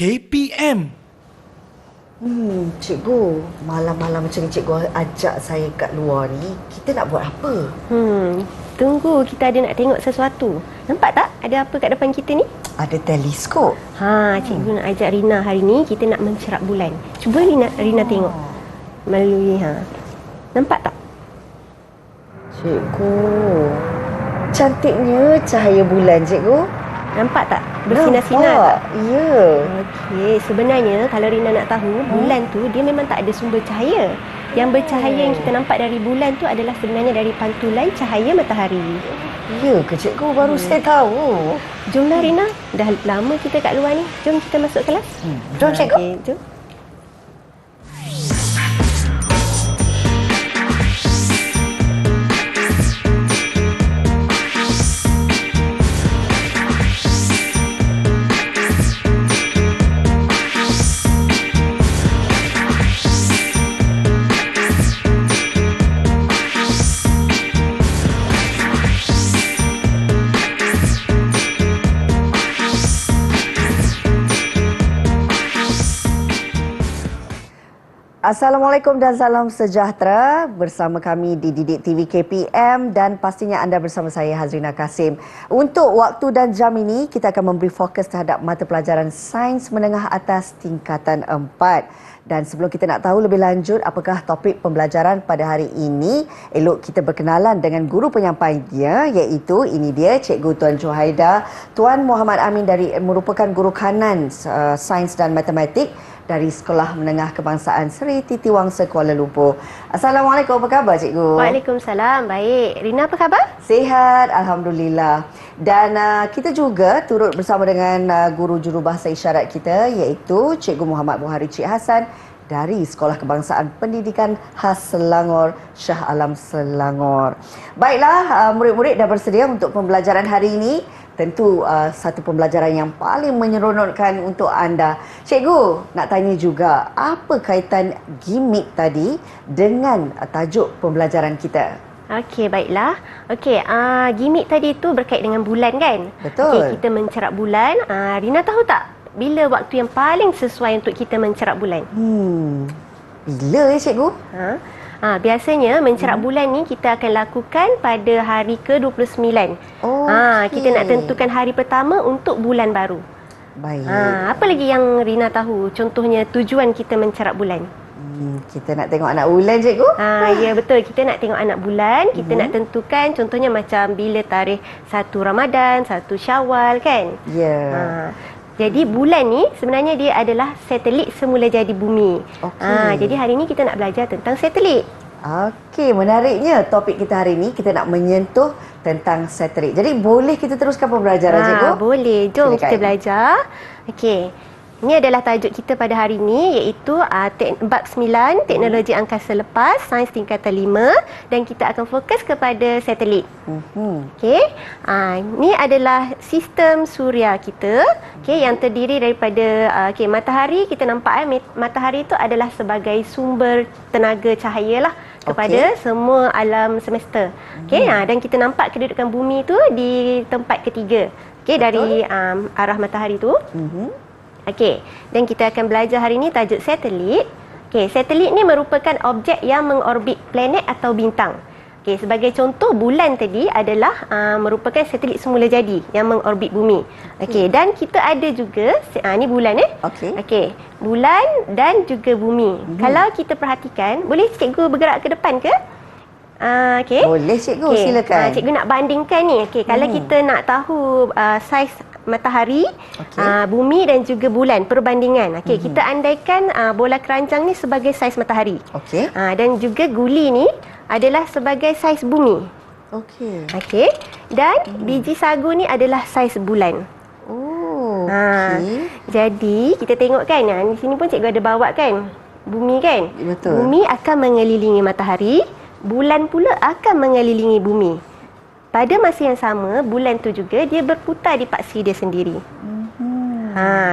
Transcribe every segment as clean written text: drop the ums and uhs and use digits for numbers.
KPM. Cikgu, malam-malam macam ni cikgu ajak saya kat luar ni, kita nak buat apa? Tunggu, kita ada nak tengok sesuatu. Nampak tak ada apa kat depan kita ni? Ada teleskop. Cikgu nak ajak Rina hari ni, kita nak mencerap bulan. Cuba Rina tengok melalui nampak tak? Cikgu, cantiknya cahaya bulan cikgu. Nampak tak? Bersinar-sinar tak? Ya. Okey, sebenarnya kalau Rina nak tahu, bulan tu dia memang tak ada sumber cahaya. Yang bercahaya yang kita nampak dari bulan tu adalah sebenarnya dari pantulan cahaya matahari. Ya ke cikgu? Baru saya tahu. Jomlah Rina, dah lama kita kat luar ni. Jom kita masuk kelas. Jom cikgu. Okey, jom. Assalamualaikum dan salam sejahtera. Bersama kami di Didik TV KPM dan pastinya anda bersama saya Hazrina Kasim. Untuk waktu dan jam ini kita akan memberi fokus terhadap mata pelajaran Sains Menengah Atas tingkatan 4. Dan sebelum kita nak tahu lebih lanjut apakah topik pembelajaran pada hari ini, elok kita berkenalan dengan guru penyampainya, iaitu ini dia Cikgu Tuan Juhaida, Tuan Muhammad Amin dari merupakan guru kanan Sains dan Matematik dari Sekolah Menengah Kebangsaan Seri Titiwangsa Kuala Lumpur. Assalamualaikum, apa khabar cikgu? Waalaikumsalam, baik. Rina apa khabar? Sihat, Alhamdulillah. Dan kita juga turut bersama dengan guru jurubahasa isyarat kita, iaitu Cikgu Muhammad Buhari Cik Hassan dari Sekolah Kebangsaan Pendidikan Khas Selangor, Shah Alam Selangor. Baiklah, murid-murid dah bersedia untuk pembelajaran hari ini. Tentu satu pembelajaran yang paling menyeronokkan untuk anda. Cikgu, nak tanya juga, apa kaitan gimmick tadi dengan tajuk pembelajaran kita? Okey, baiklah. Okey, gimmick tadi tu berkait dengan bulan kan? Betul. Okey, kita mencerap bulan. Rina tahu tak bila waktu yang paling sesuai untuk kita mencerap bulan? Bila cikgu? Biasanya mencerap bulan ni kita akan lakukan pada hari ke-29. Kita nak tentukan hari pertama untuk bulan baru. Baik. Apa lagi yang Rina tahu? Contohnya tujuan kita mencerap bulan. Kita nak tengok anak bulan cikgu? Ya betul, kita nak tengok anak bulan. Kita nak tentukan contohnya macam bila tarikh 1 Ramadan, 1 Syawal kan? Ya. Jadi bulan ni sebenarnya dia adalah satelit semula jadi bumi. Jadi hari ni kita nak belajar tentang satelit. Okey, menariknya topik kita hari ini kita nak menyentuh tentang satelit. Jadi boleh kita teruskan pembelajaran cikgu? Boleh. Jom Silakan. kita belajar. Okey. Ini adalah tajuk kita pada hari ini, iaitu bab 9 Teknologi Angkasa Lepas Sains Tingkatan 5, dan kita akan fokus kepada satelit. Okey. Ini adalah sistem suria kita, okey, yang terdiri daripada matahari. Kita nampak matahari itu adalah sebagai sumber tenaga cahaya lah kepada semua alam semesta. Okey, dan kita nampak kedudukan bumi tu di tempat ketiga. Okey, dari arah matahari tu. Okey, dan kita akan belajar hari ini tajuk satelit. Okey, satelit ni merupakan objek yang mengorbit planet atau bintang. Okey, sebagai contoh, bulan tadi adalah merupakan satelit semula jadi yang mengorbit bumi. Okey, dan kita ada juga ni bulan Okey, bulan dan juga bumi. Kalau kita perhatikan, boleh cikgu bergerak ke depan ke? Okey. Boleh cikgu, silakan. Cikgu nak bandingkan ni. Okey, kalau kita nak tahu saiz matahari, bumi dan juga bulan, perbandingan. Okey, kita andaikan bola keranjang ni sebagai saiz matahari. Okey. Dan juga guli ni adalah sebagai saiz bumi. Okey. Dan biji sagu ni adalah saiz bulan. Jadi kita tengok kan, di sini pun cikgu ada bawa kan, bumi kan? Betul. Bumi akan mengelilingi matahari, bulan pula akan mengelilingi bumi. Pada masa yang sama, bulan tu juga dia berputar di paksi dia sendiri.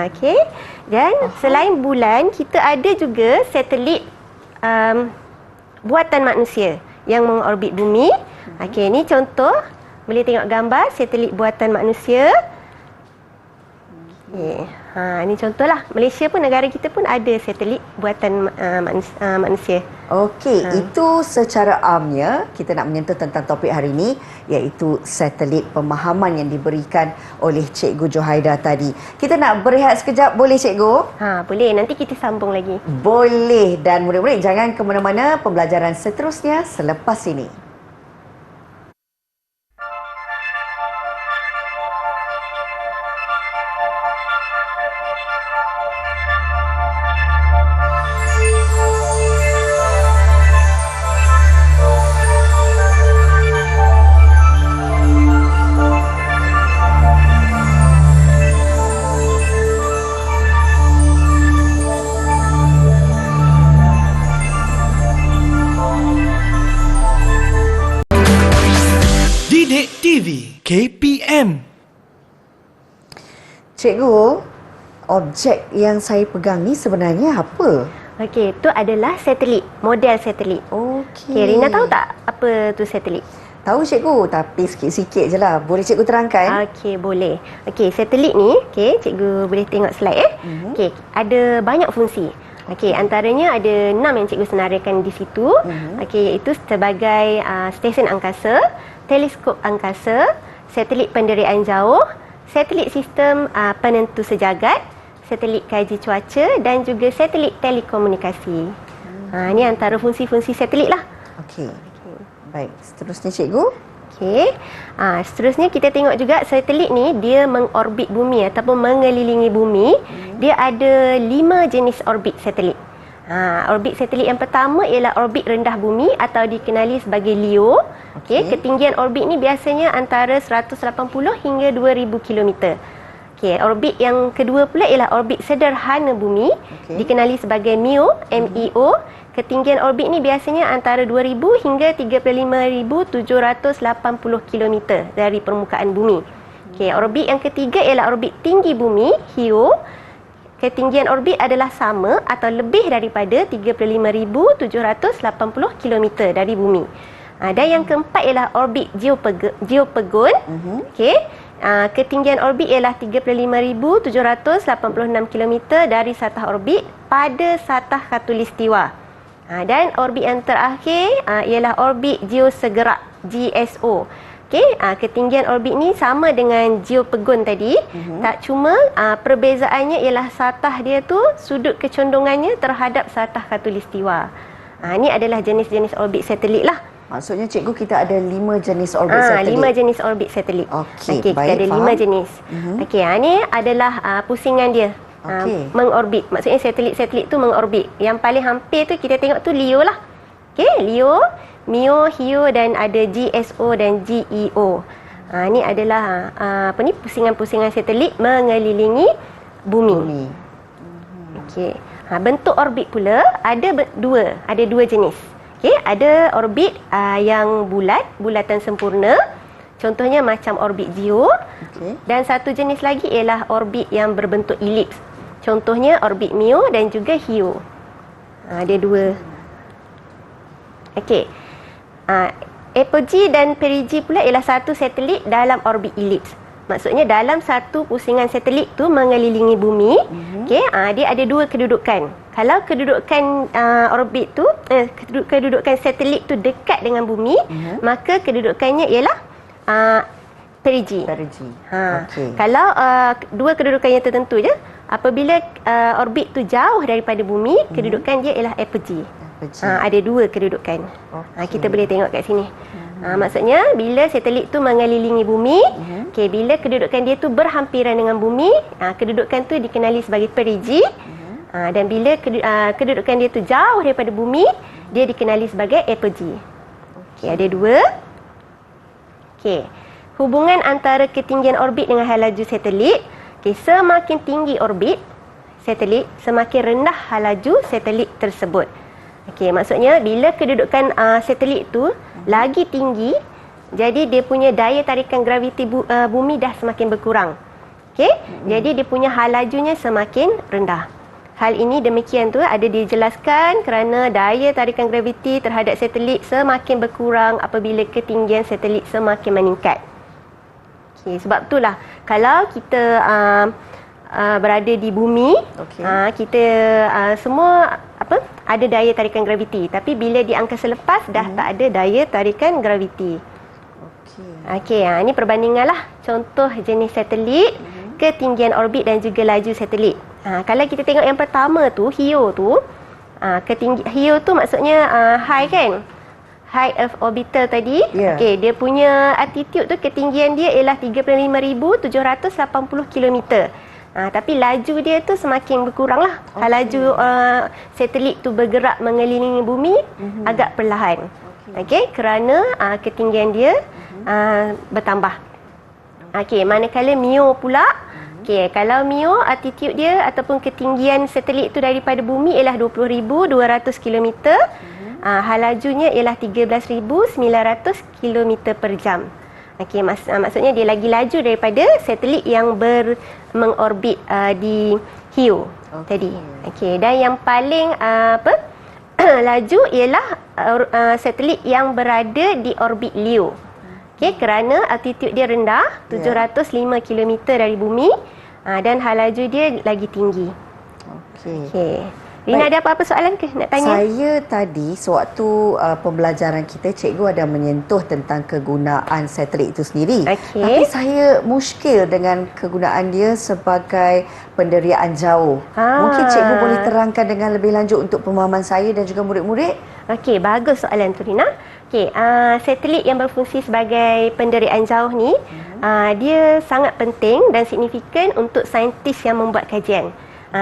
Okey. Dan selain bulan, kita ada juga satelit buatan manusia yang mengorbit bumi. Okey, ni contoh. Boleh tengok gambar satelit buatan manusia. Okey. Ini contohlah, Malaysia pun, negara kita pun ada satelit buatan manusia. Okey, itu secara amnya kita nak menyentuh tentang topik hari ini, iaitu satelit pemahaman yang diberikan oleh Cikgu Johaida tadi. Kita nak berehat sekejap, boleh Cikgu? Boleh, nanti kita sambung lagi. Boleh, dan murid-murid jangan ke mana-mana, pembelajaran seterusnya selepas ini. Didik TV KPM. Cikgu, objek yang saya pegang ni sebenarnya apa? Okey, itu adalah satelit, model satelit. Okey. Rina tahu tak apa tu satelit? Tahu Cikgu, tapi sikit-sikit je lah. Boleh Cikgu terangkan? Okey, boleh. Okey, satelit ni, cikgu boleh tengok slide Okey, ada banyak fungsi. Okey, antaranya ada 6 yang cikgu senaraikan di situ. Okey, iaitu sebagai stesen angkasa, teleskop angkasa, satelit penderian jauh, satelit sistem penentu sejagat, satelit kaji cuaca dan juga satelit telekomunikasi. Ini antara fungsi-fungsi satelit lah. Okey. Baik, seterusnya Cikgu. Okey. Seterusnya kita tengok juga satelit ni dia mengorbit bumi ataupun mengelilingi bumi. Dia ada 5 jenis orbit satelit. Orbit satelit yang pertama ialah orbit rendah bumi atau dikenali sebagai LEO. Okey, ketinggian orbit ni biasanya antara 180 hingga 2000 km. Okey, orbit yang kedua pula ialah orbit sederhana bumi, dikenali sebagai MEO, MEO. Ketinggian orbit ni biasanya antara 2000 hingga 35780 km dari permukaan bumi. Okey, orbit yang ketiga ialah orbit tinggi bumi, HEO. Ketinggian orbit adalah sama atau lebih daripada 35780 km dari bumi. Dan yang keempat ialah orbit geopegon. Okey. Ketinggian orbit ialah 35786 km dari satah orbit pada satah khatulistiwa. Dan orbit yang terakhir ialah orbit geosegerak, GSO. Okey, ketinggian orbit ni sama dengan geopegon tadi. Tak cuma perbezaannya ialah satah dia tu sudut kecondongannya terhadap satah khatulistiwa. Ini adalah jenis-jenis orbit satelit lah. Maksudnya Cikgu kita ada 5 jenis orbit satelit. 5 jenis orbit satelit. Okey, kita baik, ada 5 jenis. Okey, ni adalah pusingan dia. Mengorbit. Maksudnya satelit-satelit tu mengorbit. Yang paling hampir tu kita tengok tu LEO lah. Okey, LEO, MEO, HEO dan ada GSO dan GEO. Ni adalah pusingan-pusingan satelit mengelilingi bumi. Okey. Bentuk orbit pula ada dua jenis. Okey, ada orbit yang bulatan sempurna. Contohnya macam orbit geo. Dan satu jenis lagi ialah orbit yang berbentuk elips. Contohnya orbit MEO dan juga HEO. Ada dua. Okey. Apogee dan perigee pula ialah satu satelit dalam orbit elips. Maksudnya dalam satu pusingan satelit tu mengelilingi bumi, dia ada dua kedudukan. Kalau kedudukan orbit tu, kedudukan satelit tu dekat dengan bumi, maka kedudukannya ialah perigee. Kalau dua kedudukan yang tertentu je, apabila orbit tu jauh daripada bumi, kedudukan dia ialah apogee. Ada dua kedudukan. Kita boleh tengok kat sini. Maksudnya bila satelit tu mengelilingi bumi, bila kedudukan dia tu berhampiran dengan bumi, kedudukan tu dikenali sebagai perigee. Dan bila kedudukan dia tu jauh daripada bumi, dia dikenali sebagai apogee. Ada dua. Hubungan antara ketinggian orbit dengan halaju satelit. Semakin tinggi orbit satelit, semakin rendah halaju satelit tersebut. Maksudnya bila kedudukan satelit tu lagi tinggi, jadi dia punya daya tarikan graviti bumi dah semakin berkurang. Jadi dia punya halajunya semakin rendah. Hal ini demikian tu ada dijelaskan kerana daya tarikan graviti terhadap satelit semakin berkurang apabila ketinggian satelit semakin meningkat. Sebab itulah kalau kita berada di bumi, Okey. kita semua ada daya tarikan graviti. Tapi bila di angkasa lepas dah tak ada daya tarikan graviti. Okey, ini perbandingan lah contoh jenis satelit, ketinggian orbit dan juga laju satelit. Kalau kita tengok yang pertama tu, HEO tu, HEO tu maksudnya high kan? High Earth orbital tadi. Yeah. Okey, dia punya altitude tu, ketinggian dia ialah 35,780 km. Tapi laju dia tu semakin berkurang lah. Laju satelit tu bergerak mengelilingi bumi agak perlahan. Okey, kerana ketinggian dia bertambah. Okey, manakala MEO pula, okey, kalau MEO altitude dia ataupun ketinggian satelit tu daripada bumi ialah 20,200 km. Lajunya ialah 13,900 km per jam. Okey, maksudnya dia lagi laju daripada satelit yang mengorbit di HEO tadi. Okey, dan yang paling laju ialah satelit yang berada di orbit LEO. Okey, kerana altitude dia rendah, 705 km dari bumi, dan laju dia lagi tinggi. Okey. Rina, ada apa-apa soalan ke nak tanya? Saya tadi sewaktu pembelajaran kita, cikgu ada menyentuh tentang kegunaan satelit itu sendiri. Okey. Tapi saya muskil dengan kegunaan dia sebagai penderiaan jauh. Mungkin cikgu boleh terangkan dengan lebih lanjut untuk pemahaman saya dan juga murid-murid? Okey, bagus soalan tu, Rina. Okey, satelit yang berfungsi sebagai penderiaan jauh ni, dia sangat penting dan signifikan untuk saintis yang membuat kajian.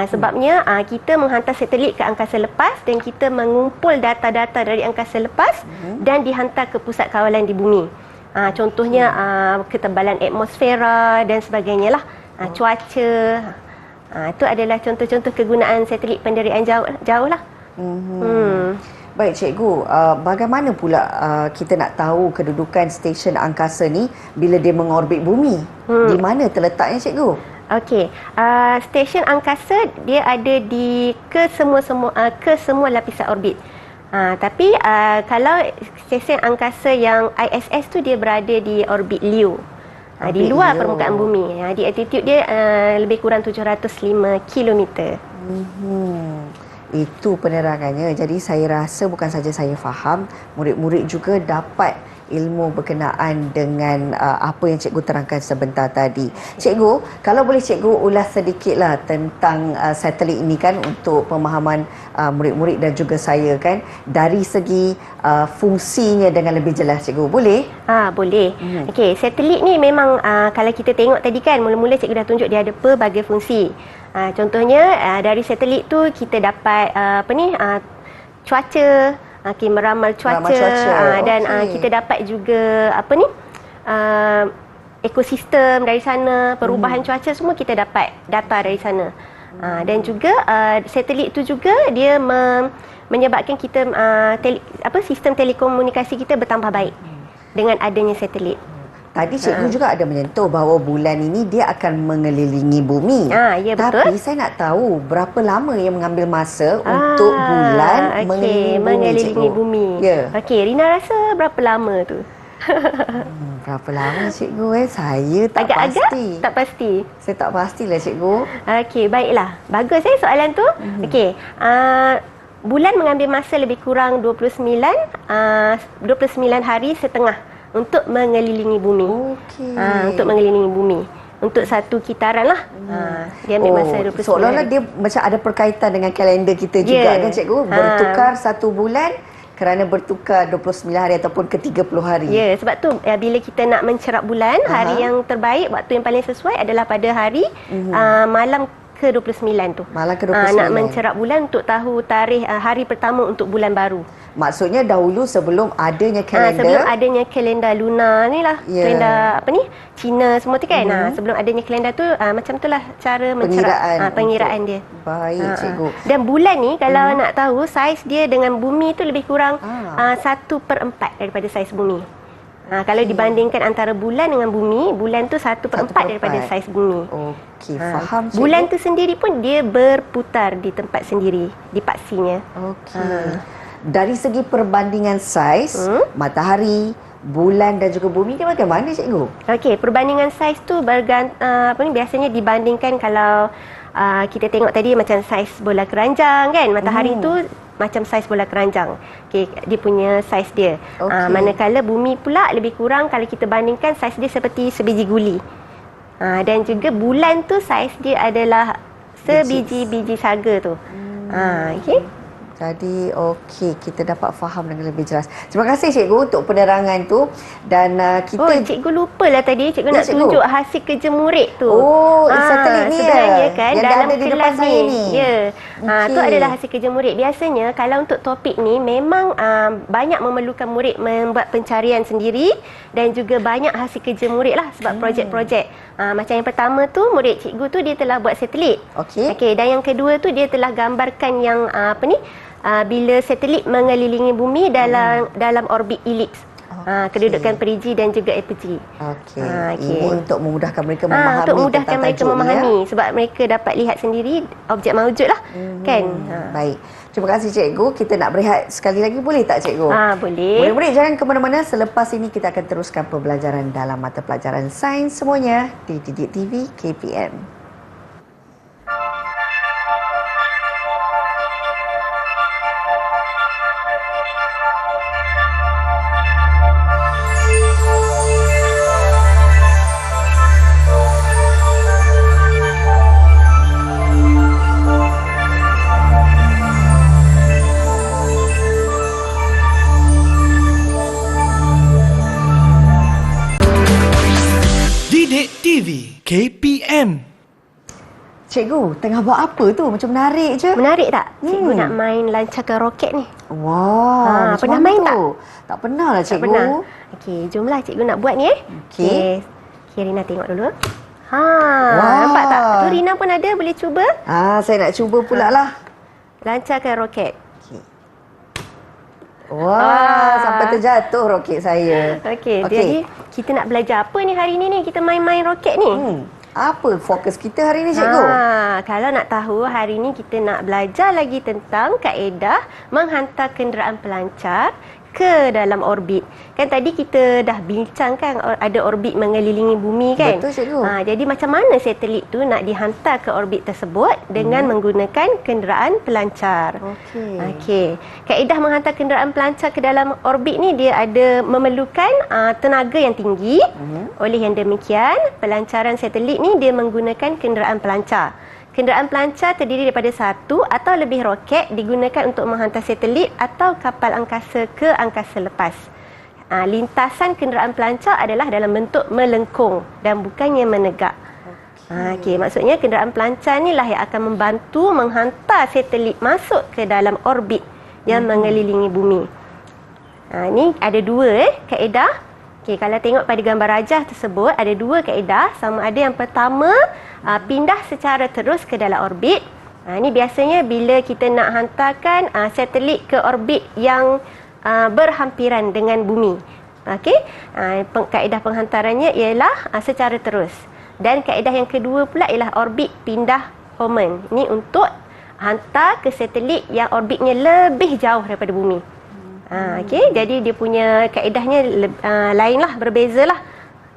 Sebabnya kita menghantar satelit ke angkasa lepas dan kita mengumpul data-data dari angkasa lepas dan dihantar ke pusat kawalan di bumi. Contohnya ketebalan atmosfera dan sebagainya lah. Cuaca. Itu adalah contoh-contoh kegunaan satelit penderiaan jauh lah. Baik cikgu, bagaimana pula kita nak tahu kedudukan stesen angkasa ni bila dia mengorbit bumi? Di mana terletaknya cikgu? Okey, stesen angkasa dia ada ke semua lapisan orbit. Tapi kalau stesen angkasa yang ISS tu dia berada di orbit LEO. Di luar permukaan bumi. Di altitude dia lebih kurang 705 km. Itu penerangannya. Jadi saya rasa bukan saja saya faham, murid-murid juga dapat ilmu berkenaan dengan apa yang cikgu terangkan sebentar tadi. Cikgu, kalau boleh cikgu ulas sedikitlah tentang satelit ini kan untuk pemahaman murid-murid dan juga saya kan, dari segi fungsinya dengan lebih jelas cikgu. Boleh? Boleh. Okey, satelit ni memang kalau kita tengok tadi kan, mula-mula cikgu dah tunjuk dia ada pelbagai fungsi. Contohnya dari satelit tu kita dapat cuaca, meramal cuaca, dan kita dapat juga ekosistem dari sana, perubahan cuaca semua kita dapat data dari sana. Dan juga satelit tu juga dia menyebabkan kita sistem telekomunikasi kita bertambah baik dengan adanya satelit. Tadi cikgu juga ada menyentuh bahawa bulan ini dia akan mengelilingi bumi. Ya, betul. Tapi saya nak tahu berapa lama yang mengambil masa untuk bulan mengelilingi bumi. Ya. Okey, Rina rasa berapa lama tu? Berapa lama cikgu? Saya tak pasti. Tak pasti. Saya tak pastilah cikgu. Okey, baiklah. Bagus soalan tu. Okey. Bulan mengambil masa lebih kurang 29 hari setengah untuk mengelilingi bumi. Untuk mengelilingi bumi. Untuk satu kitaran lah. Dia ambil masa 29 seolah-olah dia macam ada perkaitan dengan kalender kita juga kan cikgu? Bertukar satu bulan kerana bertukar 29 hari ataupun ke 30 hari. Ya, sebab tu bila kita nak mencerap bulan, hari yang terbaik, waktu yang paling sesuai adalah pada hari malam ke-29 tu. Malam ke-29. Nak mencerap bulan untuk tahu tarikh hari pertama untuk bulan baru. Maksudnya dahulu sebelum adanya kalender. Sebelum adanya kalender lunar ni lah. Kalender Cina semua tu kan. Sebelum adanya kalender tu macam tu lah cara mencerap pengiraan dia. Baik cikgu. Dan bulan ni kalau nak tahu saiz dia dengan bumi tu lebih kurang 1/4 daripada saiz bumi. Kalau dibandingkan antara bulan dengan bumi, bulan tu 1/4 daripada saiz bumi. Okey, faham cikgu. Bulan tu sendiri pun dia berputar di tempat sendiri, di paksinya. Okey. Dari segi perbandingan saiz, matahari, bulan dan juga bumi ni bagaimana cikgu? Okey, perbandingan saiz tu biasanya dibandingkan kalau kita tengok tadi macam saiz bola keranjang kan. Matahari tu macam saiz bola keranjang. Okey, dia punya saiz dia. Manakala bumi pula lebih kurang kalau kita bandingkan saiz dia seperti sebiji guli. Dan juga bulan tu saiz dia adalah sebiji-biji saga tu. Okey. Jadi okey, kita dapat faham dengan lebih jelas. Terima kasih cikgu untuk penerangan tu. Dan kita cikgu lupalah tadi, cikgu nak tunjuk hasil kerja murid tu. Satelit ni sebenarnya kan yang dalam ada di depan kelas saya ni. Ya. Tu adalah hasil kerja murid. Biasanya kalau untuk topik ni memang banyak memerlukan murid membuat pencarian sendiri dan juga banyak hasil kerja murid lah sebab projek-projek. Macam yang pertama tu murid cikgu tu dia telah buat satelit. Okey, dan yang kedua tu dia telah gambarkan yang bila satelit mengelilingi bumi dalam orbit elips. Kedudukan perigi dan juga apogee. Ini untuk memudahkan mereka memahami untuk memudahkan mereka memahami sebab mereka dapat lihat sendiri objek maujud lah. Kan? Baik. Terima kasih cikgu. Kita nak berehat sekali lagi, boleh tak cikgu? Boleh. Murid-murid jangan ke mana-mana. Selepas ini kita akan teruskan pembelajaran dalam mata pelajaran sains semuanya di Didik TV KPM. Didik TV KPM. Cikgu, tengah buat apa tu? Macam menarik je. Menarik tak? Cikgu nak main lancarkan roket ni. Wah, pernah main tak? Tak pernah lah cikgu. Tak pernah. Okey, jomlah cikgu nak buat ni. Okey, Rina tengok dulu. Nampak tak? Tu Rina pun ada, boleh cuba. Saya nak cuba pula lah. Lancarkan roket. Wah, sampai terjatuh roket saya. Okey, jadi kita nak belajar apa ni hari ni? Kita main-main roket ni. Apa fokus kita hari ni cikgu? Kalau nak tahu, hari ni kita nak belajar lagi tentang kaedah menghantar kenderaan pelancar ke dalam orbit. Kan tadi kita dah bincang kan ada orbit mengelilingi bumi kan? Betul cikgu. Jadi macam mana satelit tu nak dihantar ke orbit tersebut dengan menggunakan kenderaan pelancar. Okey. Kaedah menghantar kenderaan pelancar ke dalam orbit ni dia ada memerlukan tenaga yang tinggi. Oleh yang demikian, pelancaran satelit ni dia menggunakan kenderaan pelancar. Kenderaan pelancar terdiri daripada satu atau lebih roket digunakan untuk menghantar satelit atau kapal angkasa ke angkasa lepas. Lintasan kenderaan pelancar adalah dalam bentuk melengkung dan bukannya menegak. Okey, maksudnya kenderaan pelancar ni lah yang akan membantu menghantar satelit masuk ke dalam orbit yang mengelilingi bumi. Ni ada dua kaedah. Okey, kalau tengok pada gambar rajah tersebut ada dua kaedah. Sama ada yang pertama pindah secara terus ke dalam orbit. Ini biasanya bila kita nak hantarkan satelit ke orbit yang berhampiran dengan bumi. Okey, kaedah penghantarannya ialah secara terus. Dan kaedah yang kedua pula ialah orbit pindah Hohmann. Ini untuk hantar ke satelit yang orbitnya lebih jauh daripada bumi. Okey, jadi dia punya kaedahnya lain lah, berbeza lah.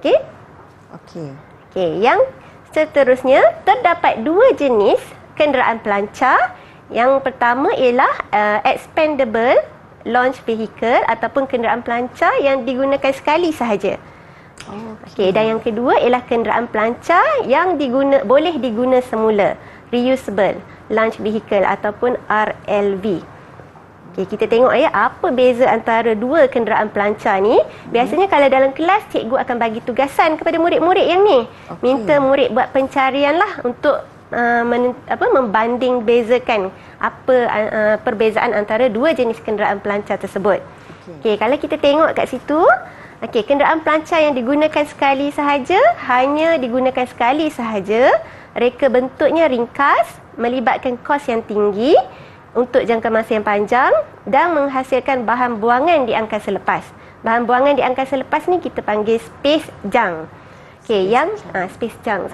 Okey, yang seterusnya terdapat dua jenis kenderaan pelancar. Yang pertama ialah expendable launch vehicle ataupun kenderaan pelancar yang digunakan sekali sahaja. Okey, dan yang kedua ialah kenderaan pelancar yang boleh diguna semula, reusable launch vehicle ataupun RLV. Okay, kita tengok apa beza antara dua kenderaan pelancar ni. Biasanya kalau dalam kelas cikgu akan bagi tugasan kepada murid-murid yang ni. Minta murid buat pencarian lah untuk membanding bezakan apa perbezaan antara dua jenis kenderaan pelancar tersebut. Okey, kalau kita tengok kat situ, kenderaan pelancar yang digunakan sekali sahaja, hanya digunakan sekali sahaja. Reka bentuknya ringkas, melibatkan kos yang tinggi untuk jangka masa yang panjang dan menghasilkan bahan buangan di angkasa lepas. Bahan buangan di angkasa lepas ni kita panggil space junk. Space junk.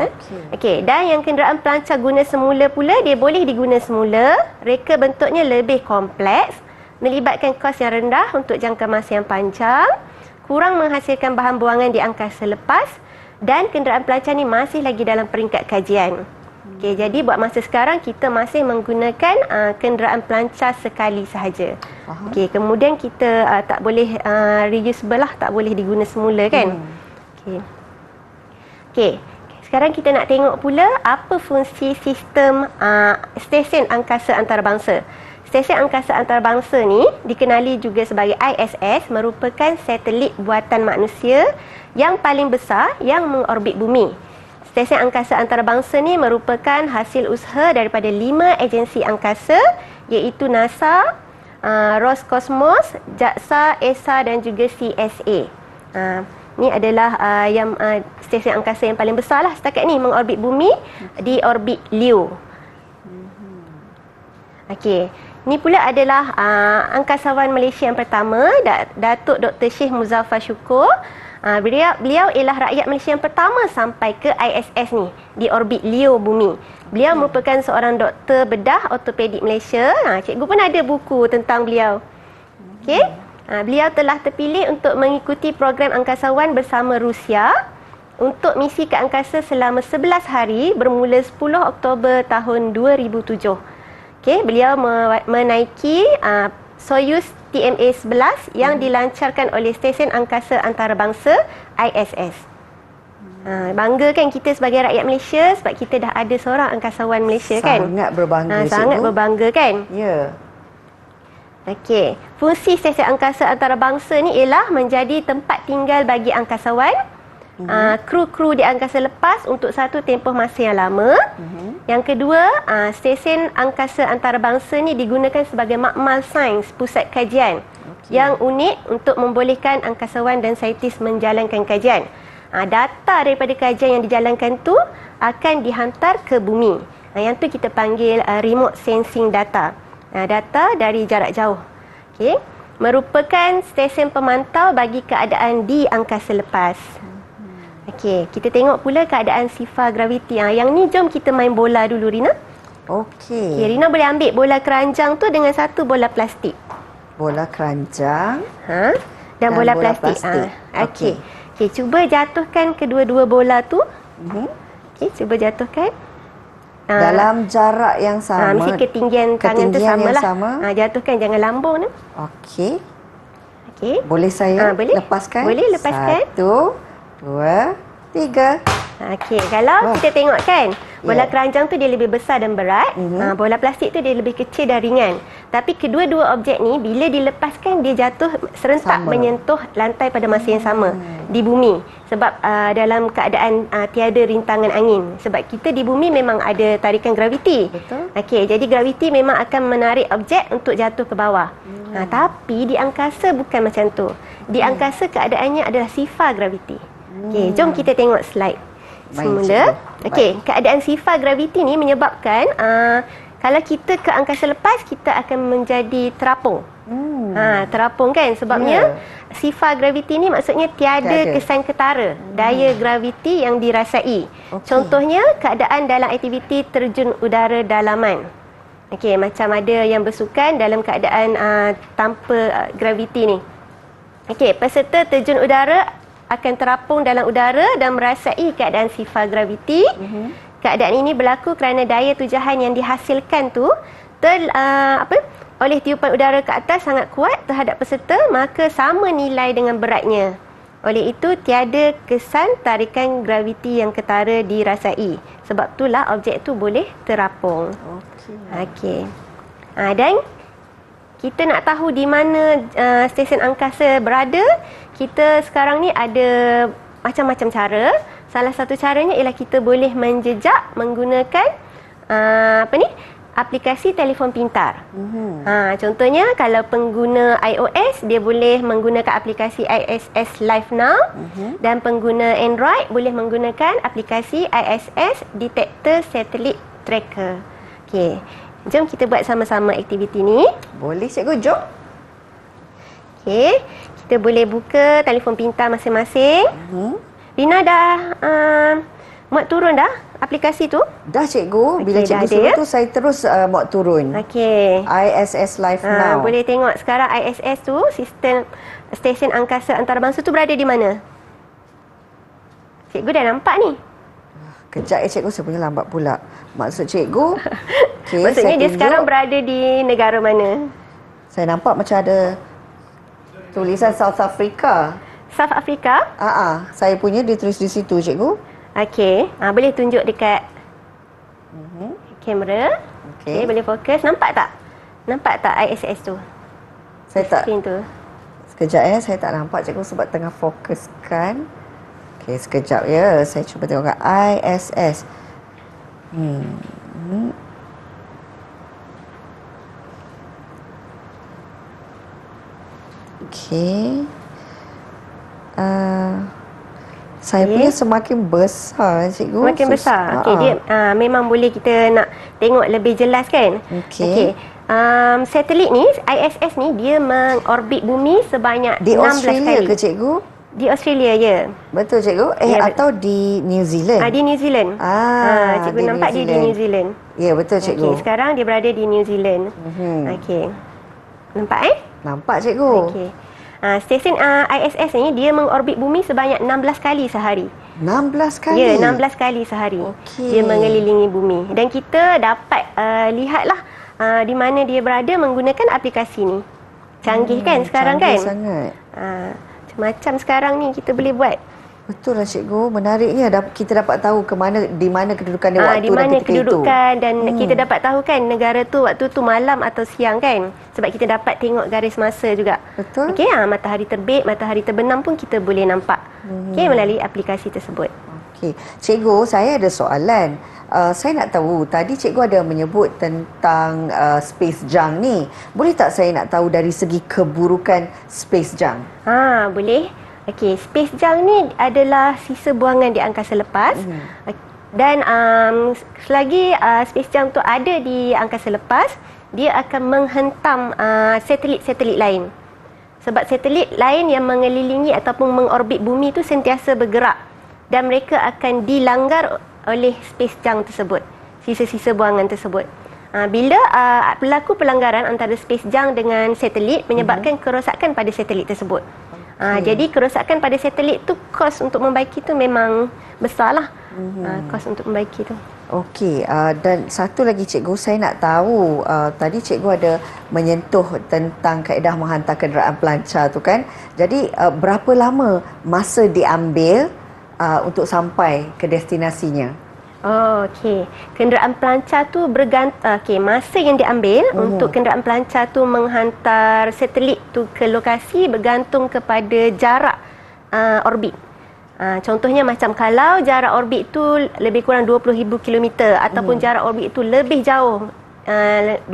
Dan yang kenderaan pelancar guna semula pula, dia boleh diguna semula. Reka bentuknya lebih kompleks, melibatkan kos yang rendah untuk jangka masa yang panjang. kurang menghasilkan bahan buangan di angkasa lepas dan kenderaan pelancar ni masih lagi dalam peringkat kajian. Okey, jadi buat masa sekarang kita masih menggunakan kenderaan pelancar sekali sahaja. Okey, kemudian kita tak boleh reusable lah, tak boleh diguna semula kan. Okey. Okey, sekarang kita nak tengok pula apa fungsi sistem stesen angkasa antarabangsa. Stesen angkasa antarabangsa ni dikenali juga sebagai ISS, merupakan satelit buatan manusia yang paling besar yang mengorbit bumi. Stesen angkasa antarabangsa ni merupakan hasil usaha daripada 5 agensi angkasa, iaitu NASA, Roscosmos, JAXA, ESA dan juga CSA. Ni adalah stesen angkasa yang paling besar lah setakat ni mengorbit bumi di orbit LEO. Okey, ni pula adalah angkasawan Malaysia yang pertama, Datuk Dr. Syekh Muzaffar Shukor. Beliau ialah rakyat Malaysia yang pertama sampai ke ISS ni, di orbit LEO bumi. Beliau merupakan seorang doktor bedah ortopedik Malaysia. Cikgu pun ada buku tentang beliau. Okey. Beliau telah terpilih untuk mengikuti program angkasawan bersama Rusia untuk misi ke angkasa selama 11 hari bermula 10 Oktober tahun 2007. Okey, beliau menaiki Soyuz TMA-11 yang dilancarkan oleh Stesen Angkasa Antarabangsa ISS. Bangga kan kita sebagai rakyat Malaysia sebab kita dah ada seorang angkasawan Malaysia kan? Sangat berbangga, sangat berbangga kan? Ya. Okey, fungsi Stesen Angkasa Antarabangsa ni ialah menjadi tempat tinggal bagi angkasawan, kru-kru di angkasa lepas untuk satu tempoh masa yang lama. Yang kedua, stesen angkasa antarabangsa ni digunakan sebagai makmal sains, pusat kajian yang unik untuk membolehkan angkasawan dan saintis menjalankan kajian. Data daripada kajian yang dijalankan tu akan dihantar ke bumi. Yang tu kita panggil remote sensing data. Data dari jarak jauh. Okey, merupakan stesen pemantau bagi keadaan di angkasa lepas. Okey, kita tengok pula keadaan sifar graviti. Yang ni jom kita main bola dulu, Rina. Okey. Okay, Rina boleh ambil bola keranjang tu dengan satu bola plastik. Bola keranjang dan bola plastik. Okey. Okey, cuba jatuhkan kedua-dua bola tu. Okey, cuba jatuhkan. Dalam jarak yang sama. Mesti ketinggian tangan tu samalah. Sama. Jatuhkan, jangan lambung tu. Okey. Okey. Boleh saya boleh. lepaskan? Boleh lepaskan. 1, 2, 3. Okey, kalau kita tengok kan, bola keranjang tu dia lebih besar dan berat, bola plastik tu dia lebih kecil dan ringan. Tapi kedua-dua objek ni bila dilepaskan dia jatuh serentak menyentuh lantai pada masa yang sama di bumi. Sebab dalam keadaan tiada rintangan angin. Sebab kita di bumi memang ada tarikan graviti. Betul. Okey, jadi graviti memang akan menarik objek untuk jatuh ke bawah. Tapi di angkasa bukan macam tu. Di angkasa keadaannya adalah sifar graviti. Okey, jom kita tengok slide semula. Okey, keadaan sifar graviti ni menyebabkan kalau kita ke angkasa lepas kita akan menjadi terapung. Terapung kan sebabnya sifar graviti ni maksudnya tiada kesan ketara daya graviti yang dirasai. Contohnya keadaan dalam aktiviti terjun udara dalaman. Okey, macam ada yang bersukan dalam keadaan tanpa graviti ni. Okey, peserta terjun udara akan terapung dalam udara dan merasai keadaan sifar graviti. Keadaan ini berlaku kerana daya tujahan yang dihasilkan tu oleh tiupan udara ke atas sangat kuat terhadap peserta, maka sama nilai dengan beratnya. Oleh itu tiada kesan tarikan graviti yang ketara dirasai. Sebab itulah objek tu boleh terapung. Okey. Dan kita nak tahu di mana stesen angkasa berada. Kita sekarang ni ada macam-macam cara. Salah satu caranya ialah kita boleh menjejak menggunakan aplikasi telefon pintar. Contohnya kalau pengguna iOS dia boleh menggunakan aplikasi ISS Live Now, dan pengguna Android boleh menggunakan aplikasi ISS Detector Satellite Tracker. Okey, jom kita buat sama-sama aktiviti ni. Boleh cikgu, jom. Okey, kita boleh buka telefon pintar masing-masing. Rina dah muat turun dah aplikasi tu? Dah cikgu, bila cikgu suruh tu saya terus muat turun. Okey. ISS Live Now. Boleh tengok sekarang ISS tu sistem stesen angkasa antarabangsa tu berada di mana? Cikgu dah nampak ni. Kejap cikgu, saya punya lambat pula. Maksud cikgu, okay, Maksudnya saya dia tunjuk. sekarang berada di negara mana? Saya nampak macam ada tulisan South Africa. South Africa? Saya punya dia tulis di situ cikgu. Okey, boleh tunjuk dekat kamera. Okey. Okey, boleh fokus. Nampak tak? Nampak tak ISS tu? Saya tak, Screen tu. sekejap saya tak nampak cikgu sebab tengah fokuskan. Okey, sekejap ya. Saya cuba tengok kat ISS. Okey. Saya punya semakin besar cikgu. Semakin besar. Okey, dia memang boleh kita nak tengok lebih jelas kan? Okey. Satelit ni, ISS ni dia mengorbit bumi sebanyak Di 16 Australia kali. ke cikgu? Di Australia, ya. Betul cikgu? Ya, Atau di New Zealand? Di New Zealand. Cikgu di nampak New dia di Zealand. New Zealand. Ya, betul cikgu. Okey, sekarang dia berada di New Zealand. Okey. Nampak Nampak cikgu. Okey. Stesen ISS ni dia mengorbit bumi sebanyak 16 kali sehari. 16 kali? Ya, 16 kali sehari. Okey. Dia mengelilingi bumi. Dan kita dapat lihatlah di mana dia berada menggunakan aplikasi ni. Canggih kan sekarang canggih kan? sangat. Macam sekarang ni kita boleh buat. Betul lah cikgu. Menariknya kita dapat tahu di mana kedudukan dia waktu Di mana dan ketika kedudukan itu. dan kita dapat tahu kan negara tu waktu tu malam atau siang kan. Sebab kita dapat tengok garis masa juga. Betul. Okey, matahari terbit, matahari terbenam pun kita boleh nampak. Okey, melalui aplikasi tersebut. Okey. Cikgu, saya ada soalan. Saya nak tahu, tadi cikgu ada menyebut tentang space junk ni. Boleh tak saya nak tahu dari segi keburukan space junk? Boleh. Okey, space junk ni adalah sisa buangan di angkasa lepas. Dan selagi space junk tu ada di angkasa lepas, dia akan menghentam satelit-satelit lain. Sebab satelit lain yang mengelilingi ataupun mengorbit bumi tu sentiasa bergerak dan mereka akan dilanggar oleh space junk tersebut, sisa-sisa buangan tersebut. Bila berlaku pelanggaran antara space junk dengan satelit menyebabkan kerosakan pada satelit tersebut. Jadi kerosakan pada satelit tu, kos untuk membaiki tu memang besarlah. Kos untuk membaiki tu. Okey, dan satu lagi cikgu, saya nak tahu tadi cikgu ada menyentuh tentang kaedah menghantar kenderaan pelancar tu kan. Jadi berapa lama masa diambil untuk sampai ke destinasinya? Okey. Kenderaan pelancar tu masa yang diambil untuk kenderaan pelancar tu menghantar satelit tu ke lokasi bergantung kepada jarak orbit. Contohnya macam kalau jarak orbit tu lebih kurang 20,000 km ataupun jarak orbit tu lebih jauh 20,000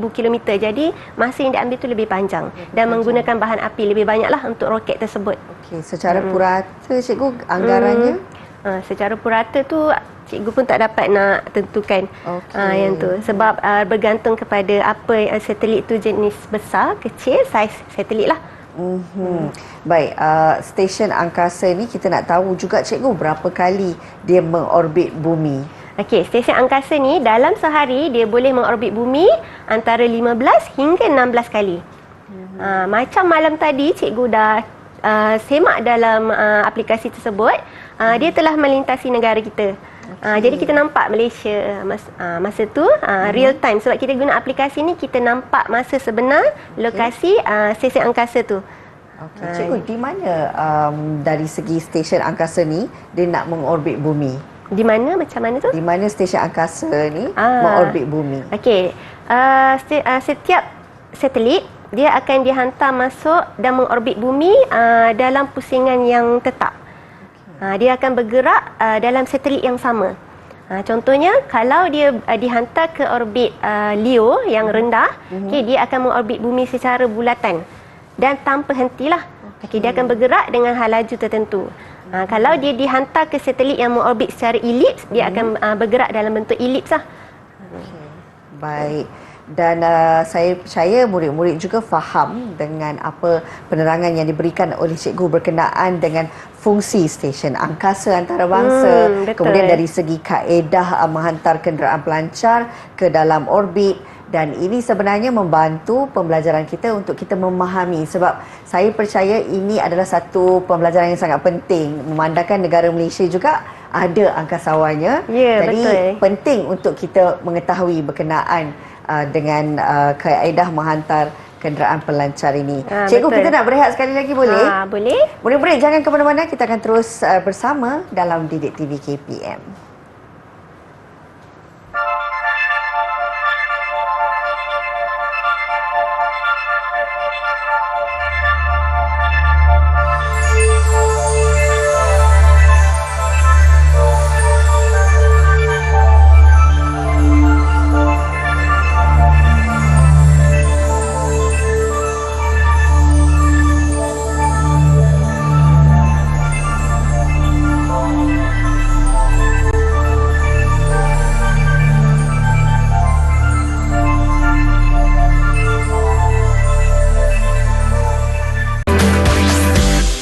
km. Jadi masa yang diambil tu lebih panjang dan menggunakan bahan api lebih banyaklah untuk roket tersebut. Okey, secara purata cikgu anggarannya? Secara purata tu cikgu pun tak dapat nak tentukan yang tu sebab bergantung kepada apa satelit tu jenis besar, kecil, saiz satelit lah. Baik, stesen angkasa ni kita nak tahu juga cikgu berapa kali dia mengorbit bumi. Okey, stesen angkasa ni dalam sehari dia boleh mengorbit bumi antara 15 hingga 16 kali. Macam malam tadi cikgu dah semak dalam aplikasi tersebut, dia telah melintasi negara kita. Jadi kita nampak Malaysia masa tu real time sebab kita guna aplikasi ni, kita nampak masa sebenar lokasi stesen angkasa tu. Okey, cikgu di mana dari segi stesen angkasa ni dia nak mengorbit bumi? Di mana, macam mana tu? Di mana stesen angkasa ni mengorbit bumi? Okey, setiap satelit dia akan dihantar masuk dan mengorbit bumi dalam pusingan yang tetap. Dia akan bergerak dalam satelit yang sama. Contohnya kalau dia dihantar ke orbit LEO yang rendah, dia akan mengorbit bumi secara bulatan dan tanpa hentilah. Dia akan bergerak dengan hal laju tertentu. Kalau dia dihantar ke satelit yang mengorbit secara elips, dia akan bergerak dalam bentuk elips lah. Baik. Dan saya percaya murid-murid juga faham dengan apa penerangan yang diberikan oleh cikgu berkenaan dengan fungsi stesen angkasa antarabangsa, kemudian dari segi kaedah menghantar kenderaan pelancar ke dalam orbit Dan ini sebenarnya membantu pembelajaran kita untuk kita memahami, sebab saya percaya ini adalah satu pembelajaran yang sangat penting, memandangkan negara Malaysia juga ada angkasawannya. Ya, Jadi betul. penting untuk kita mengetahui berkenaan dengan kaedah menghantar kenderaan pelancar ini. Cikgu, betul. kita nak berehat sekali lagi boleh? Boleh. Boleh, jangan ke mana-mana, kita akan terus bersama dalam Didik TV KPM.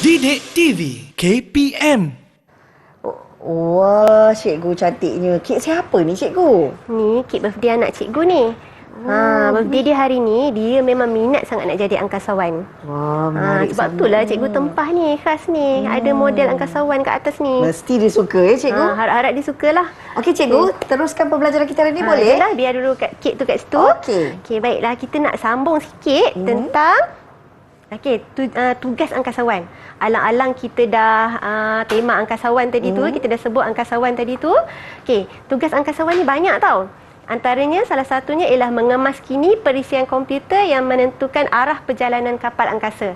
Didik TV KPM. Wah, cikgu cantiknya. Kek siapa ni, cikgu? Ni kek birthday anak cikgu ni. Birthday dia hari ni, dia memang minat sangat nak jadi angkasawan. Wah, menarik Sebab itulah cikgu tempah ni, khas ni. Ada model angkasawan kat atas ni. Mesti dia suka ya, cikgu? Harap-harap dia sukalah. Okey, cikgu, teruskan pembelajaran kita hari ni boleh? Dah, biar dulu kek tu kat situ. Okey, baiklah. Kita nak sambung sikit tentang tugas angkasawan. Alang-alang kita dah tema angkasawan tadi tu, kita dah sebut angkasawan tadi tu. Okey, tugas angkasawan ni banyak tau. Antaranya salah satunya ialah mengemaskini perisian komputer yang menentukan arah perjalanan kapal angkasa.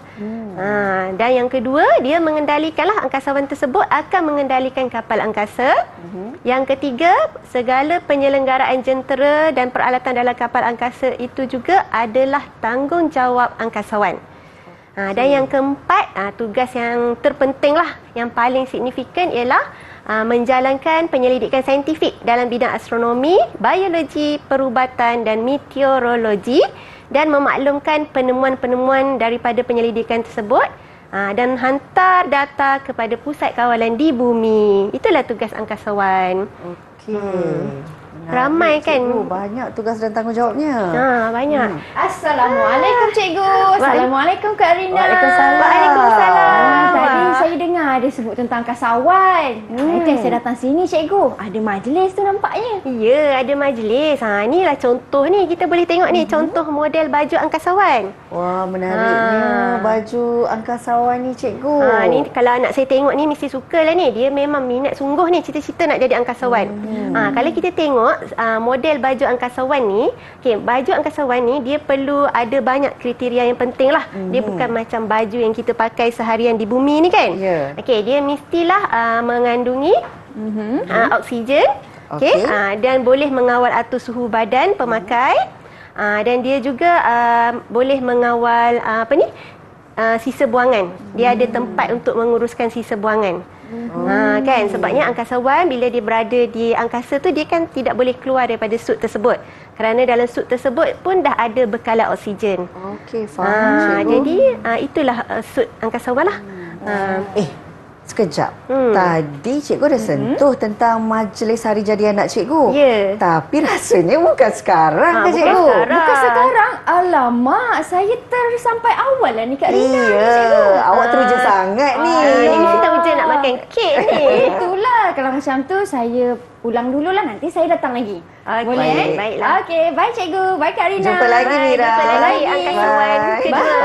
Dan yang kedua, dia mengendalikanlah angkasawan tersebut akan mengendalikan kapal angkasa. Yang ketiga, segala penyelenggaraan jentera dan peralatan dalam kapal angkasa itu juga adalah tanggungjawab angkasawan. Dan yang keempat, tugas yang terpenting lah, yang paling signifikan ialah menjalankan penyelidikan saintifik dalam bidang astronomi, biologi, perubatan dan meteorologi dan memaklumkan penemuan-penemuan daripada penyelidikan tersebut dan hantar data kepada pusat kawalan di bumi. Itulah tugas angkasawan. Okey. Ramai kan? Cikgu, banyak tugas dan tanggungjawabnya. Banyak. Assalamualaikum cikgu. Assalamualaikum Kak Rina. Waalaikumsalam. Tadi saya dengar ada sebut tentang angkasawan. Itu yang saya datang sini cikgu. Ada majlis tu nampaknya. Ya, ada majlis. Inilah contoh ni. Kita boleh tengok ni contoh model baju angkasawan. Wah, menariknya baju angkasawan ni, cikgu. Ni kalau anak saya tengok ni mesti sukalah ni. Dia memang minat sungguh ni, cita-cita nak jadi angkasawan. Kalau kita tengok model baju angkasawan ni, baju angkasawan ni dia perlu ada banyak kriteria yang penting lah. Dia bukan macam baju yang kita pakai seharian di bumi ni kan. Dia mestilah mengandungi oksigen, dan boleh mengawal atur suhu badan pemakai, dan dia juga boleh mengawal sisa buangan. Dia ada tempat untuk menguruskan sisa buangan. Kan, sebabnya angkasawan bila dia berada di angkasa tu, dia kan tidak boleh keluar daripada suit tersebut, kerana dalam suit tersebut pun dah ada bekalan oksigen. Okey, faham, cikgu. Jadi itulah suit angkasawan lah. Sekejap. Tadi cikgu dah sentuh tentang majlis hari jadi anak cikgu. Ya. Tapi rasanya bukan sekarang ke cikgu? Bukan sekarang. Alamak, saya tersampai awal lah ni Kak Rina. Iya, awak teruja sangat ni. Ni mesti tak hujan nak makan kek ni. Itulah, kalau macam tu saya pulang dululah, nanti saya datang lagi. Boleh? Baiklah. Okey, bye cikgu. Bye Kak Rina. Jumpa lagi, Mira. Jumpa lagi angkasawan kedua.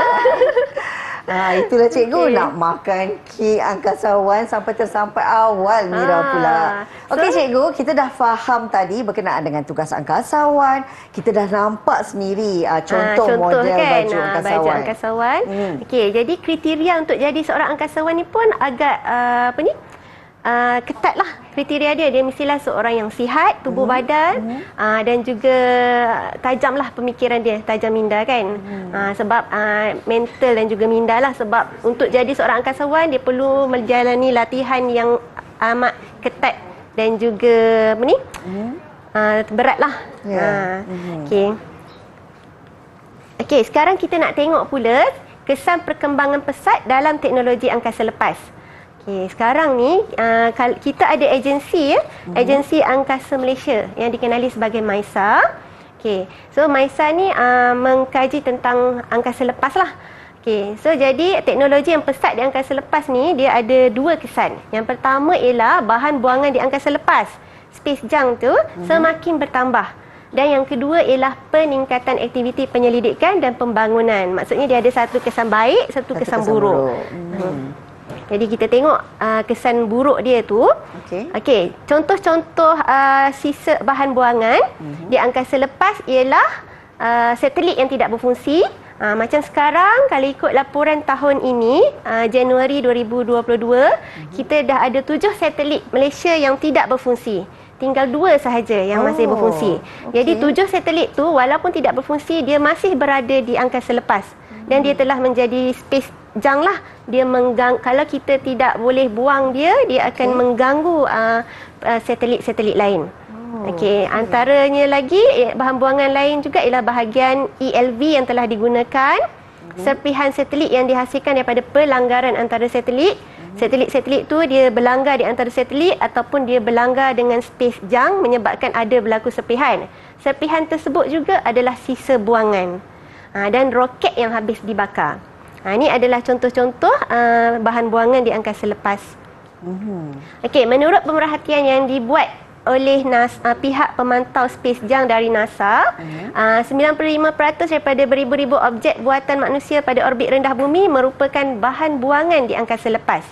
Itulah cikgu, nak makan kek angkasawan sampai awal Mira pula. Okey cikgu, kita dah faham tadi berkenaan dengan tugas angkasawan. Kita dah nampak sendiri contoh model kan, baju angkasawan. Baju angkasawan. Okey, jadi kriteria untuk jadi seorang angkasawan ni pun agak ketat lah kriteria dia. Dia mestilah seorang yang sihat tubuh badan, dan juga tajam lah pemikiran dia, tajam minda kan. Sebab mental dan juga minda lah. Sebab untuk jadi seorang angkasawan, dia perlu menjalani latihan yang amat ketat dan juga berat lah. Okey, sekarang kita nak tengok pula kesan perkembangan pesat dalam teknologi angkasa lepas. Sekarang ni kita ada agensi Angkasa Malaysia yang dikenali sebagai MAISA. Okey. So Maisa ni mengkaji tentang angkasa lepas lah. Okey. So jadi teknologi yang pesat di angkasa lepas ni dia ada dua kesan. Yang pertama ialah bahan buangan di angkasa lepas, space junk tu semakin bertambah. Dan yang kedua ialah peningkatan aktiviti penyelidikan dan pembangunan. Maksudnya dia ada satu kesan baik, satu kesan buruk. Jadi kita tengok kesan buruk dia tu. Okey, contoh-contoh sisa bahan buangan di angkasa lepas ialah satelit yang tidak berfungsi. Macam sekarang, kalau ikut laporan tahun ini, Januari 2022, kita dah ada 7 satelit Malaysia yang tidak berfungsi. Tinggal 2 sahaja yang masih berfungsi. Jadi 7 satelit tu walaupun tidak berfungsi, dia masih berada di angkasa lepas. Dan dia telah menjadi space junk lah. Dia kalau kita tidak boleh buang dia, dia akan mengganggu satelit-satelit lain. Okey, antaranya lagi bahan buangan lain juga ialah bahagian ELV yang telah digunakan, serpihan satelit yang dihasilkan daripada pelanggaran antara satelit. Satelit-satelit tu dia berlanggar di antara satelit ataupun dia berlanggar dengan space junk menyebabkan ada berlaku serpihan. Serpihan tersebut juga adalah sisa buangan. Dan roket yang habis dibakar. Ini adalah contoh-contoh bahan buangan di angkasa lepas. Okey, menurut pemerhatian yang dibuat oleh pihak pemantau space junk dari NASA, 95% daripada beribu-ribu objek buatan manusia pada orbit rendah bumi merupakan bahan buangan di angkasa lepas.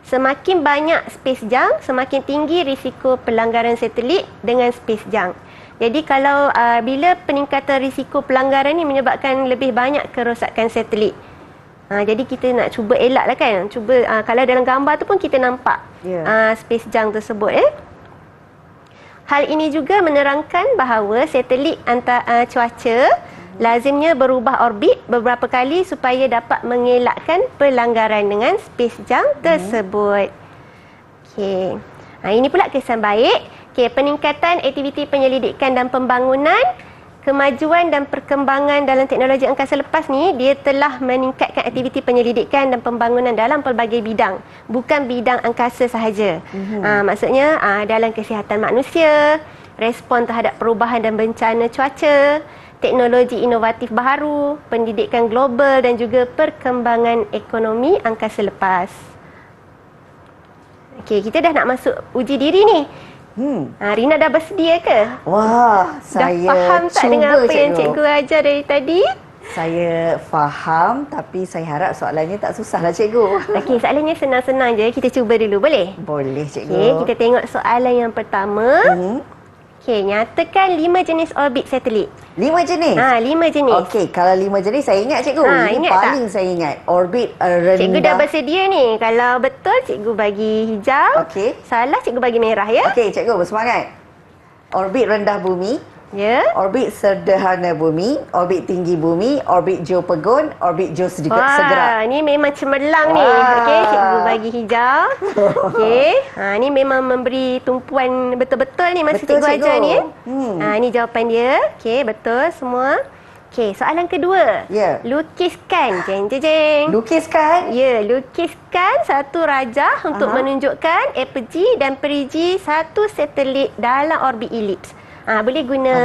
Semakin banyak space junk, semakin tinggi risiko pelanggaran satelit dengan space junk. Jadi kalau bila peningkatan risiko pelanggaran ni menyebabkan lebih banyak kerosakan satelit. Jadi kita nak cuba elak lah kan. Cuba kalau dalam gambar tu pun kita nampak space junk tersebut. Hal ini juga menerangkan bahawa satelit cuaca lazimnya berubah orbit beberapa kali supaya dapat mengelakkan pelanggaran dengan space junk tersebut. Okey. Ini pula kesan baik. Okey, peningkatan aktiviti penyelidikan dan pembangunan, kemajuan dan perkembangan dalam teknologi angkasa lepas ni, dia telah meningkatkan aktiviti penyelidikan dan pembangunan dalam pelbagai bidang, bukan bidang angkasa sahaja. Maksudnya dalam kesihatan manusia, respon terhadap perubahan dan bencana cuaca, teknologi inovatif baharu, pendidikan global dan juga perkembangan ekonomi angkasa lepas. Okey, kita dah nak masuk uji diri ni. Rina dah bersedia ke? Wah, saya dah faham tak cuba, dengan apa yang cikgu cikgu ajar dari tadi? Saya faham, tapi saya harap soalannya tak susah lah cikgu. Okey, soalannya senang-senang je. Kita cuba dulu, boleh? Boleh cikgu. Okey, kita tengok soalan yang pertama. Okey, nyatakan 5 jenis orbit satelit. 5 jenis? 5 jenis. Okey, kalau 5 jenis saya ingat cikgu. Ini ingat paling tak? Saya ingat. Orbit rendah. Cikgu dah bersedia ni. Kalau betul, cikgu bagi hijau. Okey. Salah, cikgu bagi merah ya. Okey, cikgu bersemangat. Orbit rendah bumi. Ya. Orbit sederhana bumi, orbit tinggi bumi, orbit geopegon, orbit geosegerak. Ni memang cemerlang ni. Okey, cikgu bagi hijau. Okey. Ni memang memberi tumpuan betul-betul ni masa Betul, cikgu ajar ni. Ni jawapan dia. Okey, betul semua. Okey, soalan kedua. Ya. Lukiskan. Jeng jeng jeng. Lukiskan? Ya, lukiskan satu rajah untuk menunjukkan apogee dan perigi satu satelit dalam orbit elips. Boleh guna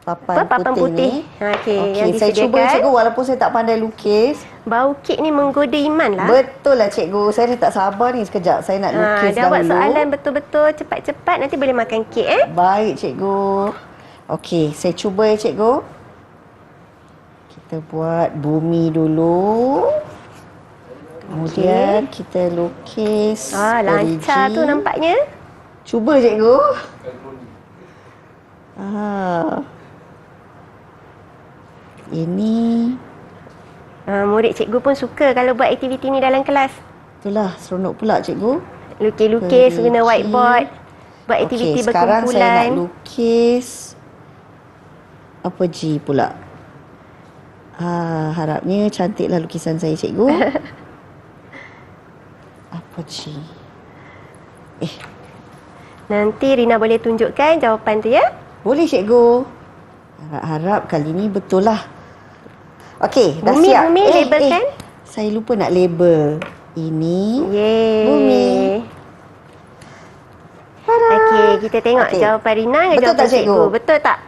papan putih. Okey, yang saya cuba disediakan. cikgu walaupun saya tak pandai lukis. Bau kek ni menggoda iman lah. Betul lah cikgu. Saya dah tak sabar ni sekejap. Saya nak lukis jawab dahulu. soalan betul-betul cepat-cepat. Nanti boleh makan kek Baik cikgu. Okey, saya cuba ya cikgu. Kita buat bumi dulu. Kemudian kita lukis lancar perigi. tu nampaknya. Cuba cikgu. Ini Murid cikgu pun suka kalau buat aktiviti ni dalam kelas. itulah seronok pula cikgu. Lukis-lukis guna whiteboard. Buat aktiviti Okey, sekarang saya nak berkumpulan. lukis apa G pula. Harapnya cantiklah lukisan saya cikgu. Apa G? Nanti Rina boleh tunjukkan jawapan tu ya. Boleh cikgu. Harap-harap kali ni betul lah. Okey, dah Bumi, siap. bumi, labelkan. Saya lupa nak label. Ini Yeay. bumi. Okey, kita tengok jawapan Rina dengan Betul jawapan tak, cikgu? Betul tak?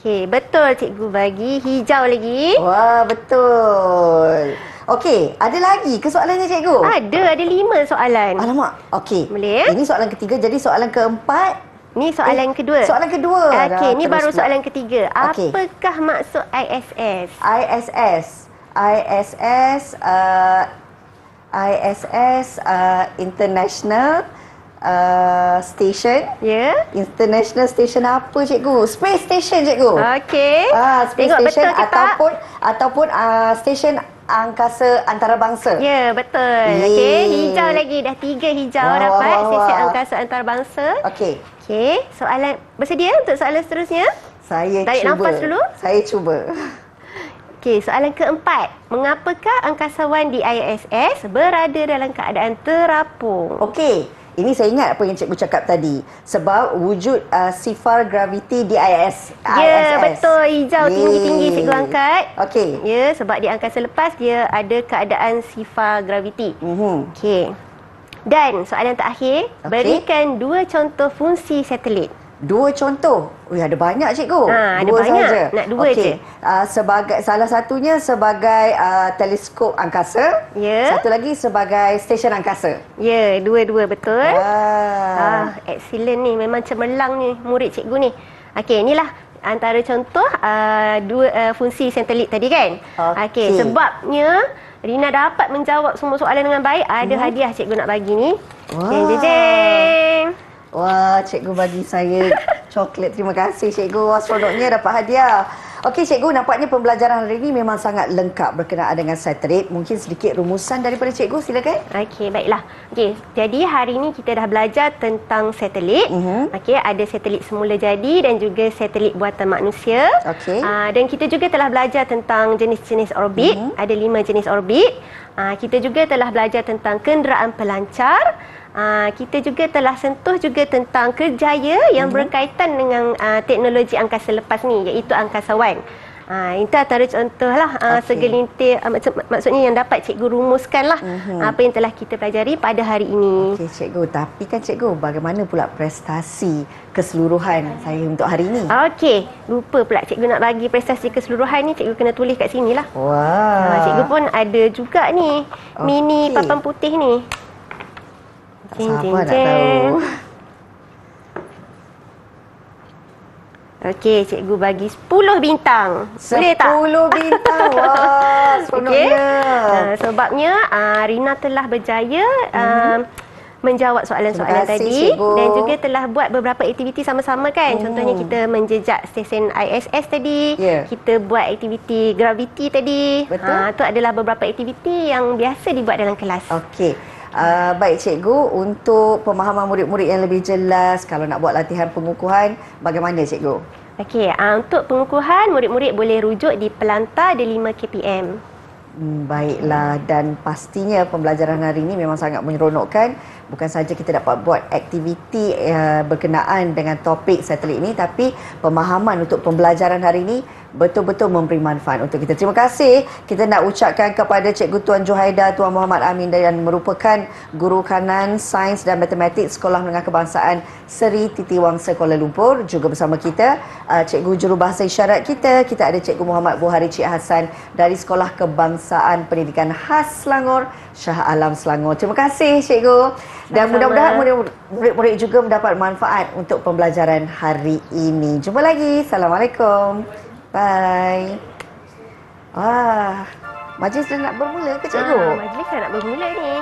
Okey, betul cikgu bagi hijau lagi. Wah, betul. Okey, ada lagi ke soalannya cikgu? Ada 5 soalan. Alamak, okey. Boleh? Ini soalan ketiga, jadi soalan keempat. Ni soalan kedua. Soalan kedua. Okey, ni Terus baru pula. soalan ketiga. Okey. Apakah maksud ISS? ISS International Station. Ya. International Station apa cikgu? Space Station cikgu. Okey. Space Tengok Station betul ke tak? ataupun stesen angkasa antarabangsa. Ya, betul. Yeay. Okey, hijau lagi. Dah 3 hijau Wah, dapat. wah, wah, Stesen wah. angkasa antarabangsa. Okey. Okey, soalan bersedia untuk soalan seterusnya? Saya Tarik cuba. nafas dulu. Saya cuba. Okey, soalan keempat. Mengapakah angkasawan di ISS berada dalam keadaan terapung? Okey. Ini saya ingat apa yang cikgu cakap tadi. Sebab wujud sifar graviti di ISS. Ya, betul. Hijau tinggi-tinggi cikgu angkat. Okey. Ya, sebab di angkasa lepas dia ada keadaan sifar graviti. Okey. Dan soalan terakhir, Okey. berikan 2 contoh fungsi satelit. 2 contoh. Ada banyak cikgu. Ada 2 banyak. saja. Nak 2 je. Sebagai salah satunya sebagai teleskop angkasa. Ya. Satu lagi sebagai stesen angkasa. Ya, 2-2 betul. Ah. Excellent ni. Memang cemerlang ni murid cikgu ni. Okey, inilah antara contoh 2 fungsi satelit tadi kan. Okey. Sebabnya Rina dapat menjawab semua soalan dengan baik. Ada hadiah cikgu nak bagi ni. Wah. Jeng jeng jeng. Wah, cikgu bagi saya coklat. Terima kasih cikgu. Wah, seronoknya dapat hadiah. Okey cikgu, nampaknya pembelajaran hari ini memang sangat lengkap berkenaan dengan satelit. Mungkin sedikit rumusan daripada cikgu, silakan. Okey, baiklah. Okey, jadi hari ini kita dah belajar tentang satelit. Okey, ada satelit semula jadi dan juga satelit buatan manusia. Okey. Dan kita juga telah belajar tentang jenis-jenis orbit. Ada 5 jenis orbit. Kita juga telah belajar tentang kenderaan pelancar. Kita juga telah sentuh juga tentang kerjaya yang berkaitan dengan teknologi angkasa lepas ni, iaitu angkasawan. Itu antara contohlah segelintir maksudnya yang dapat cikgu rumuskan lah apa yang telah kita pelajari pada hari ini. Okey cikgu, tapi kan cikgu, bagaimana pula prestasi keseluruhan saya untuk hari ini? Okey, lupa pula cikgu nak bagi prestasi keseluruhan ni, cikgu kena tulis kat sini lah. Wah. Cikgu pun ada juga ni, mini papan putih ni. Siapa nak tahu? Okey, cikgu bagi 10 bintang. Boleh tak? 10 bintang. Wah, seronoknya. Sebabnya Rina telah berjaya menjawab soalan-soalan Terima kasih, tadi cikgu. dan juga telah buat beberapa aktiviti sama-sama kan. Contohnya kita menjejak stesen ISS tadi, Ya. kita buat aktiviti graviti tadi. Betul. Itu adalah beberapa aktiviti yang biasa dibuat dalam kelas. Okey. Baik cikgu, untuk pemahaman murid-murid yang lebih jelas, kalau nak buat latihan pengukuhan, bagaimana cikgu? Okey, untuk pengukuhan murid-murid boleh rujuk di Pelantar di 5 kpm. Baiklah, dan pastinya pembelajaran hari ini memang sangat menyeronokkan. Bukan saja kita dapat buat aktiviti berkenaan dengan topik satelit ini, tapi pemahaman untuk pembelajaran hari ini betul-betul memberi manfaat untuk kita. Terima kasih kita nak ucapkan kepada Cikgu Tuan Johaida, Tuan Muhammad Amin yang merupakan Guru Kanan Sains dan Matematik Sekolah Menengah Kebangsaan Seri Titiwangsa Kuala Lumpur. Juga bersama kita Cikgu Jurubahasa Isyarat kita ada Cikgu Muhammad Buhari Cik Hassan dari Sekolah Kebangsaan Pendidikan Khas Selangor, Shah Alam Selangor. Terima kasih Cikgu. Dan mudah-mudahan murid-murid juga mendapat manfaat untuk pembelajaran hari ini. Jumpa lagi. Assalamualaikum. Bye. Wah, majlis dah nak bermula ke cikgu? Majlis dah nak bermula ni.